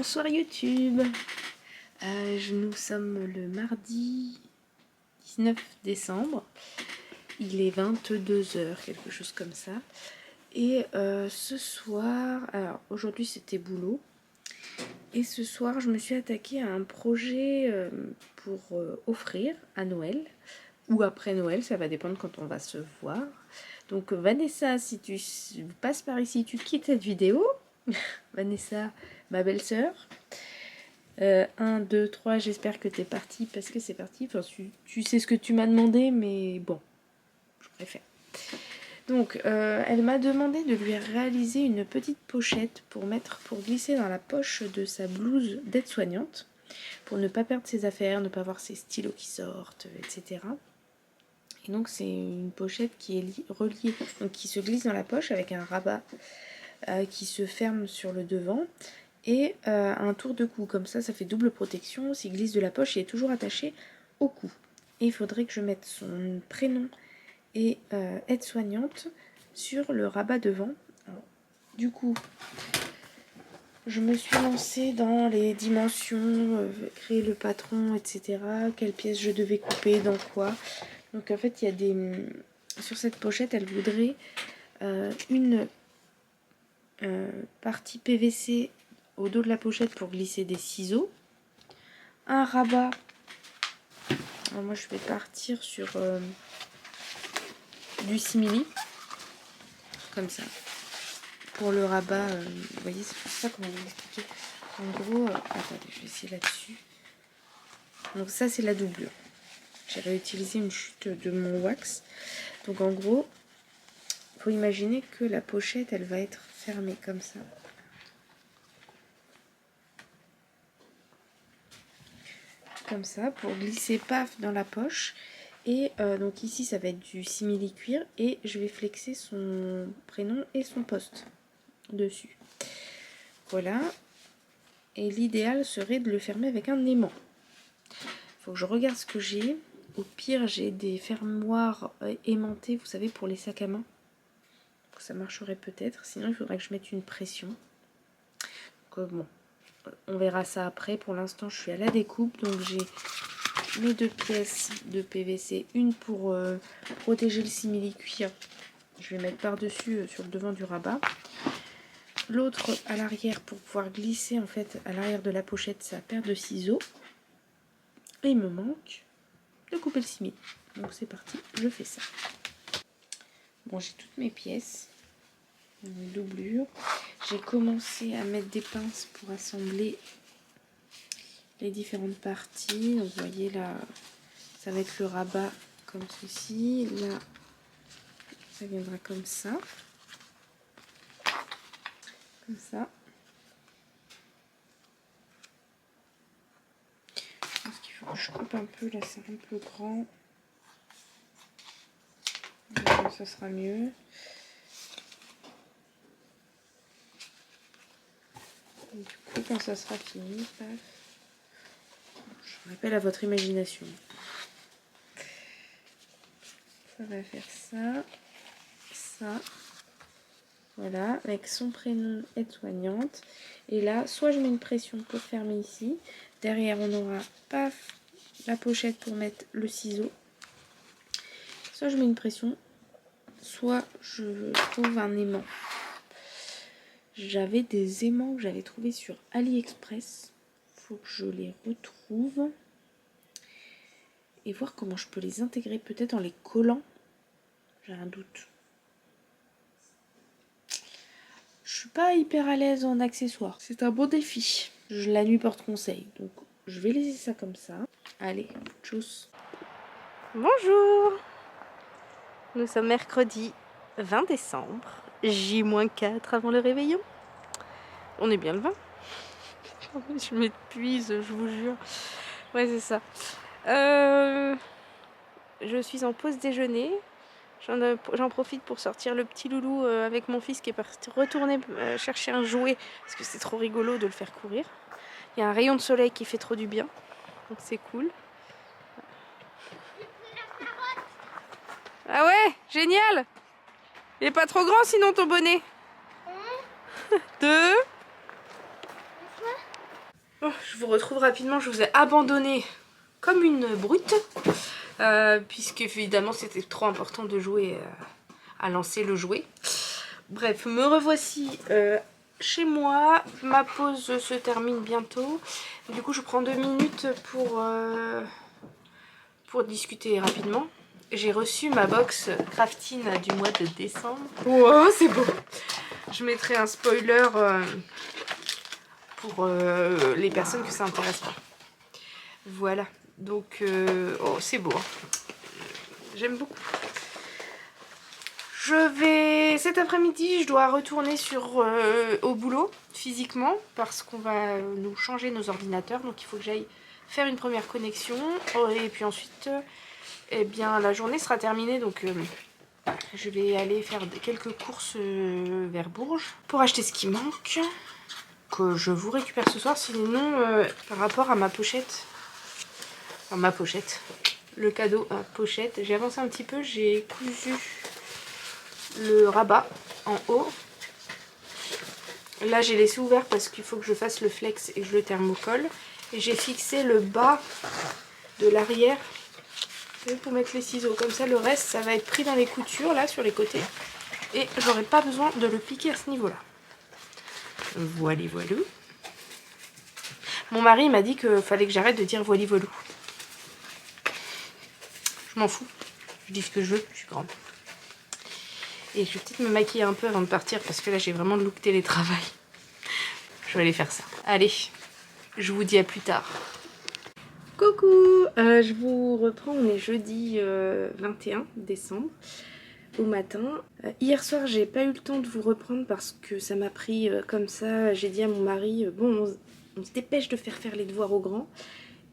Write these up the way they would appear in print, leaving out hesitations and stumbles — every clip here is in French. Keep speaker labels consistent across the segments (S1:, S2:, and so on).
S1: Bonsoir YouTube. Nous sommes le mardi 19 décembre. Il est 22 h, quelque chose comme ça. Et ce soir, alors aujourd'hui c'était boulot. Et ce soir, je me suis attaquée à un projet pour offrir à Noël. Ou après Noël, ça va dépendre quand on va se voir. Donc Vanessa, si tu passes par ici, tu quittes cette vidéo. Vanessa, ma belle-sœur. 1, 2, 3, j'espère que t'es partie parce que c'est parti. Enfin, tu sais ce que tu m'as demandé, mais bon, je préfère. Donc, elle m'a demandé de lui réaliser une petite pochette pour glisser dans la poche de sa blouse d'aide-soignante, pour ne pas perdre ses affaires, ne pas voir ses stylos qui sortent, etc. Et donc, c'est une pochette qui est reliée, donc qui se glisse dans la poche avec un rabat qui se ferme sur le devant. Et un tour de cou, comme ça fait double protection. S'il glisse de la poche, il est toujours attaché au cou. Et il faudrait que je mette son prénom et aide-soignante sur le rabat devant. Alors, du coup, je me suis lancée dans les dimensions, créer le patron, etc. Quelles pièces je devais couper, dans quoi. Donc en fait, il y a des... Sur cette pochette, elle voudrait une partie PVC au dos de la pochette pour glisser des ciseaux, un rabat. Alors moi je vais partir sur du simili comme ça pour le rabat. Vous voyez, c'est pour ça qu'on va vous expliquer. En gros, attendez, je vais essayer là-dessus. Donc ça c'est la doublure. J'ai réutilisé une chute de mon wax. Donc en gros, il faut imaginer que la pochette elle va être fermée comme ça. Comme ça pour glisser paf dans la poche. Et donc ici ça va être du simili cuir et je vais flexer son prénom et son poste dessus. Voilà. Et l'idéal serait de le fermer avec un aimant. Faut que je regarde ce que j'ai. Au pire j'ai des fermoirs aimantés, vous savez, pour les sacs à main. Donc, ça marcherait peut-être. Sinon il faudrait que je mette une pression. Donc bon, on verra ça après. Pour l'instant je suis à la découpe. Donc j'ai mes deux pièces de PVC, une pour protéger le simili cuir, je vais mettre par dessus sur le devant du rabat, l'autre à l'arrière pour pouvoir glisser en fait à l'arrière de la pochette sa paire de ciseaux, et il me manque de couper le simili. Donc c'est parti, je fais ça. Bon, j'ai toutes mes pièces, une doublure, j'ai commencé à mettre des pinces pour assembler les différentes parties. Donc vous voyez là, ça va être le rabat comme ceci, là ça viendra comme ça, je pense qu'il faut que je coupe un peu, là c'est un peu grand, donc, ça sera mieux. Et du coup quand ça sera fini, paf, je rappelle à votre imagination. Ça va faire ça, ça, voilà, avec son prénom aide-soignante. Et là, soit je mets une pression pour fermer ici. Derrière, on aura, paf, la pochette pour mettre le ciseau. Soit je mets une pression, soit je trouve un aimant. J'avais des aimants que j'avais trouvés sur AliExpress. Faut que je les retrouve. Et voir comment je peux les intégrer, peut-être en les collant. J'ai un doute. Je suis pas hyper à l'aise en accessoires. C'est un bon défi. La nuit porte conseil. Donc je vais laisser ça comme ça. Allez, tchuss. Bonjour. Nous sommes mercredi 20 décembre. J-4 avant le réveillon. On est bien le 20. Je m'épuise, je vous jure. Ouais, c'est ça. Je suis en pause déjeuner. J'en profite pour sortir le petit loulou avec mon fils qui est parti retourner chercher un jouet parce que c'est trop rigolo de le faire courir. Il y a un rayon de soleil qui fait trop du bien, donc c'est cool. Ah ouais, génial! Il est pas trop grand sinon ton bonnet. 2. Bon, je vous retrouve rapidement, je vous ai abandonné comme une brute, puisque évidemment c'était trop important de jouer, à lancer le jouet. Bref, me revoici chez moi, ma pause se termine bientôt. Du coup je prends 2 minutes pour discuter rapidement. J'ai reçu ma box Craftine du mois de décembre. Wow, c'est beau! Je mettrai un spoiler pour les personnes que ça intéresse pas. Voilà, donc oh, c'est beau, hein. J'aime beaucoup. Cet après-midi, je dois retourner au boulot physiquement parce qu'on va nous changer nos ordinateurs, donc il faut que j'aille faire une première connexion et puis ensuite eh bien la journée sera terminée, donc je vais aller faire quelques courses vers Bourges pour acheter ce qui manque, que je vous récupère ce soir. Sinon par rapport à ma pochette, le cadeau à pochette, j'ai avancé un petit peu, j'ai cousu le rabat en haut. Là j'ai laissé ouvert parce qu'il faut que je fasse le flex et que je le thermocolle, et j'ai fixé le bas de l'arrière pour mettre les ciseaux, comme ça le reste ça va être pris dans les coutures là sur les côtés et j'aurai pas besoin de le piquer à ce niveau là. Voilà. Mon mari m'a dit qu'il fallait que j'arrête de dire voilou. Je m'en fous, je dis ce que je veux, je suis grande. Et je vais peut-être me maquiller un peu avant de partir parce que là j'ai vraiment le look télétravail. Je vais aller faire ça. Allez, je vous dis à plus tard. Coucou, je vous reprends, on est jeudi 21 décembre au matin. Hier soir j'ai pas eu le temps de vous reprendre parce que ça m'a pris comme ça. J'ai dit à mon mari, bon on se dépêche de faire les devoirs aux grands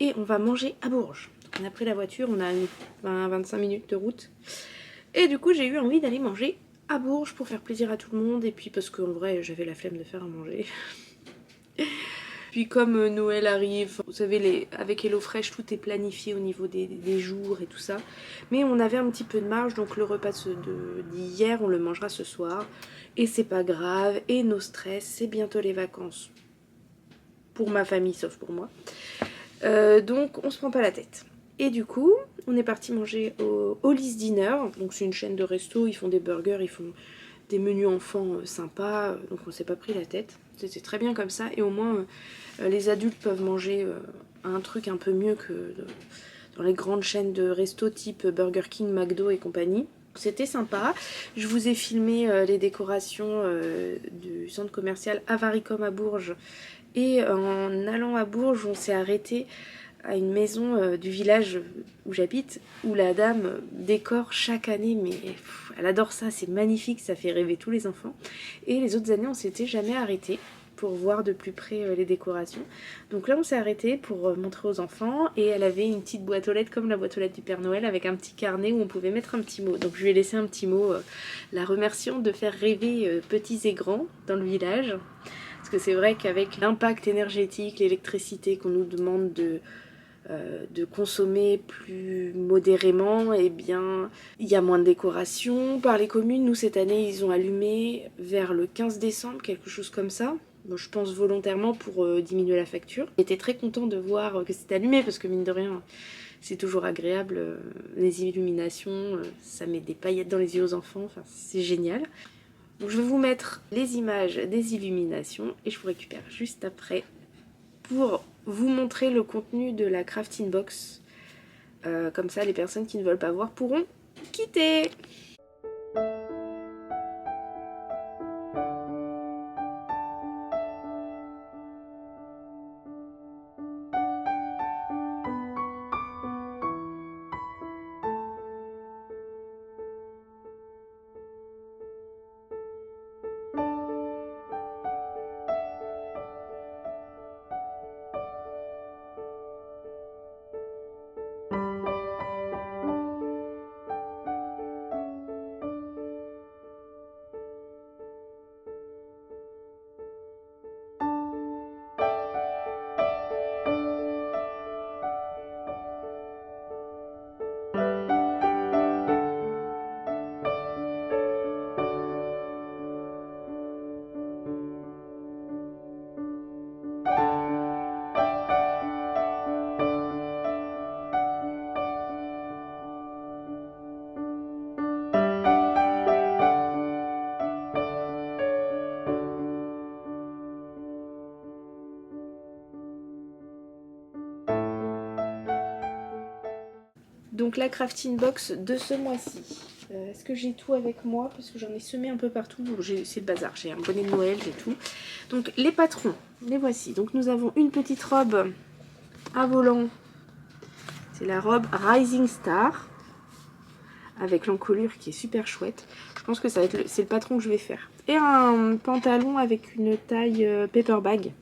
S1: et on va manger à Bourges. Donc on a pris la voiture, on a 20-25 minutes de route. Et du coup j'ai eu envie d'aller manger à Bourges pour faire plaisir à tout le monde et puis parce qu'en vrai j'avais la flemme de faire à manger. Puis comme Noël arrive, vous savez avec HelloFresh tout est planifié au niveau des jours et tout ça. Mais on avait un petit peu de marge, donc le repas d'hier on le mangera ce soir. Et c'est pas grave, et nos stress, c'est bientôt les vacances. Pour ma famille sauf pour moi. Donc on se prend pas la tête. Et du coup, on est parti manger au Hollis Dinner. Donc c'est une chaîne de resto, ils font des burgers, ils font des menus enfants sympas. Donc on s'est pas pris la tête. C'était très bien comme ça. Et au moins, les adultes peuvent manger un truc un peu mieux que dans les grandes chaînes de resto type Burger King, McDo et compagnie. C'était sympa. Je vous ai filmé les décorations du centre commercial Avaricom à Bourges. Et en allant à Bourges, on s'est arrêté à une maison du village où j'habite, où la dame décore chaque année, mais elle adore ça, c'est magnifique, ça fait rêver tous les enfants. Et les autres années, on s'était jamais arrêté pour voir de plus près les décorations. Donc là, on s'est arrêté pour montrer aux enfants, et elle avait une petite boîte aux lettres comme la boîte aux lettres du Père Noël, avec un petit carnet où on pouvait mettre un petit mot. Donc je lui ai laissé un petit mot, la remerciant de faire rêver petits et grands dans le village. Parce que c'est vrai qu'avec l'impact énergétique, l'électricité qu'on nous demande de consommer plus modérément, et bien il y a moins de décoration par les communes. Nous cette année ils ont allumé vers le 15 décembre, quelque chose comme ça. Bon, je pense volontairement pour diminuer la facture. J'étais très contente de voir que c'était allumé parce que mine de rien c'est toujours agréable, les illuminations, ça met des paillettes dans les yeux aux enfants, enfin c'est génial. Donc je vais vous mettre les images des illuminations et je vous récupère juste après pour vous montrer le contenu de la crafting box. Comme ça les personnes qui ne veulent pas voir pourront quitter. Donc la crafting box de ce mois-ci. Est-ce que j'ai tout avec moi? Parce que j'en ai semé un peu partout. C'est le bazar. J'ai un bonnet de Noël, j'ai tout. Donc les patrons, les voici. Donc nous avons une petite robe à volant. C'est la robe Rising Star. Avec l'encolure qui est super chouette. Je pense que ça va être c'est le patron que je vais faire. Et un pantalon avec une taille paper bag.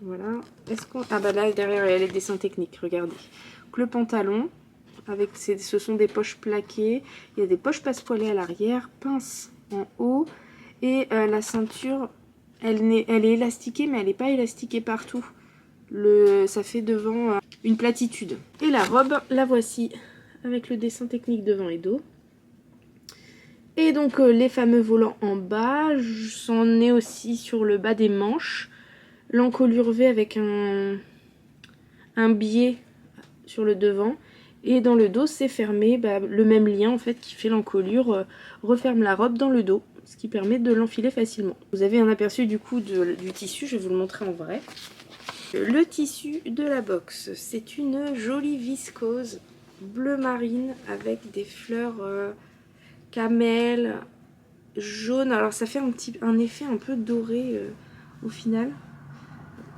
S1: Voilà. Est-ce qu'on... Ah bah là derrière il y a les dessins techniques, regardez. Donc le pantalon, avec ce sont des poches plaquées. Il y a des poches passepoilées à l'arrière, pince en haut. Et la ceinture, elle est élastiquée, mais elle n'est pas élastiquée partout. Ça fait devant une platitude. Et la robe, la voici. Avec le dessin technique devant et dos. Et donc les fameux volants en bas, j'en ai aussi sur le bas des manches. L'encolure V avec un biais sur le devant. Et dans le dos c'est fermé, le même lien en fait qui fait l'encolure referme la robe dans le dos. Ce qui permet de l'enfiler facilement. Vous avez un aperçu du coup du tissu, je vais vous le montrer en vrai. Le tissu de la box, c'est une jolie viscose bleu marine avec des fleurs camel, jaune. Alors ça fait un effet un peu doré au final.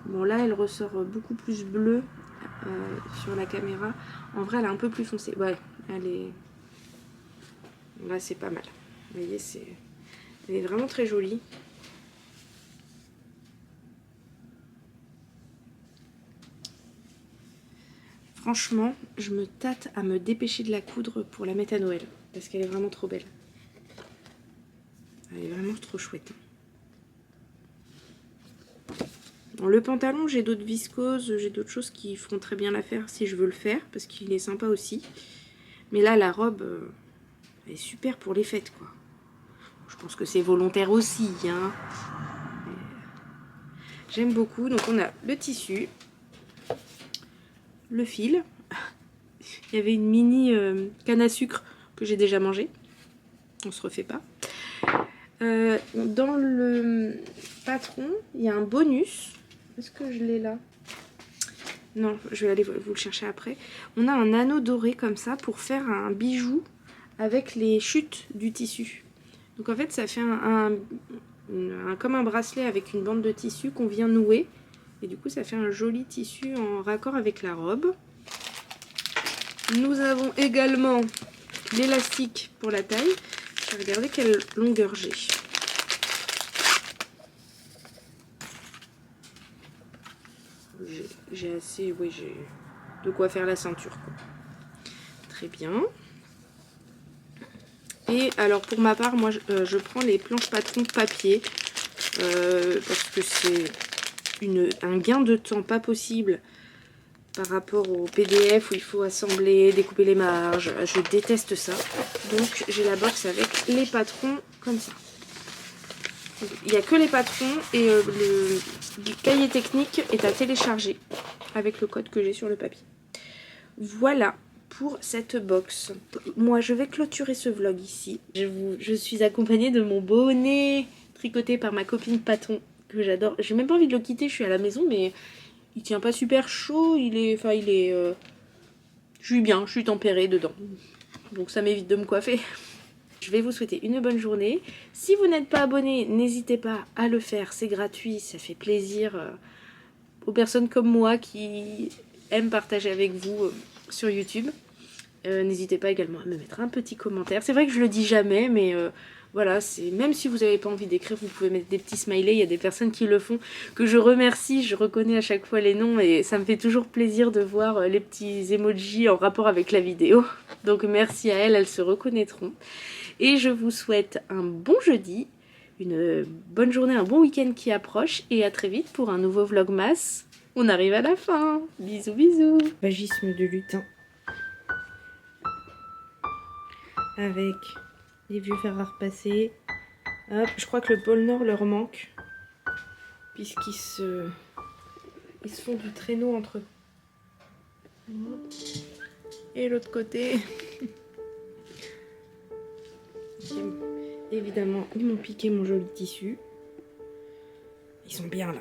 S1: Bon là elle ressort beaucoup plus bleue sur la caméra. En vrai elle est un peu plus foncée. Ouais, elle est... Là c'est pas mal. Vous voyez, elle est vraiment très jolie. Franchement, je me tâte à me dépêcher de la coudre pour la mettre à Noël. Parce qu'elle est vraiment trop belle. Elle est vraiment trop chouette. Bon, le pantalon, j'ai d'autres viscoses, j'ai d'autres choses qui feront très bien l'affaire si je veux le faire. Parce qu'il est sympa aussi. Mais là, la robe, elle est super pour les fêtes, quoi. Je pense que c'est volontaire aussi, hein. J'aime beaucoup. Donc on a le tissu, le fil. Il y avait une mini canne à sucre que j'ai déjà mangée. On se refait pas. Dans le patron, il y a un bonus. Est-ce que je l'ai là? Non, je vais aller vous le chercher après. On a un anneau doré comme ça pour faire un bijou avec les chutes du tissu. Donc en fait, ça fait comme un bracelet avec une bande de tissu qu'on vient nouer. Et du coup, ça fait un joli tissu en raccord avec la robe. Nous avons également l'élastique pour la taille. Je vais regarder quelle longueur j'ai. J'ai assez, oui, j'ai de quoi faire la ceinture, quoi. Très bien. Et alors pour ma part, moi je prends les planches patron papier parce que c'est un gain de temps pas possible par rapport au PDF où il faut assembler, découper les marges. Je déteste ça. Donc j'ai la box avec les patrons comme ça. Donc, il n'y a que les patrons et le cahier technique est à télécharger avec le code que j'ai sur le papier. Voilà pour cette box. Moi je vais clôturer ce vlog ici. Je suis accompagnée de mon bonnet tricoté par ma copine Paton que j'adore. J'ai même pas envie de le quitter, je suis à la maison mais il tient pas super chaud, je suis bien, je suis tempérée dedans. Donc ça m'évite de me coiffer. Je vais vous souhaiter une bonne journée. Si vous n'êtes pas abonné, n'hésitez pas à le faire, c'est gratuit, ça fait plaisir aux personnes comme moi qui aiment partager avec vous sur YouTube. N'hésitez pas également à me mettre un petit commentaire. C'est vrai que je le dis jamais, mais voilà, même si vous n'avez pas envie d'écrire, vous pouvez mettre des petits smileys. Il y a des personnes qui le font, que je remercie. Je reconnais à chaque fois les noms et ça me fait toujours plaisir de voir les petits emojis en rapport avec la vidéo. Donc merci à elles se reconnaîtront. Et je vous souhaite un bon jeudi, une bonne journée, un bon week-end qui approche et à très vite pour un nouveau vlogmas. On arrive à la fin. Bisous bisous. Vagisme de lutin. Avec les vieux fers à repasser. Hop, je crois que le pôle Nord leur manque. Puisqu'ils se font du traîneau entre eux. Et l'autre côté. Évidemment, ils m'ont piqué mon joli tissu. Ils sont bien là.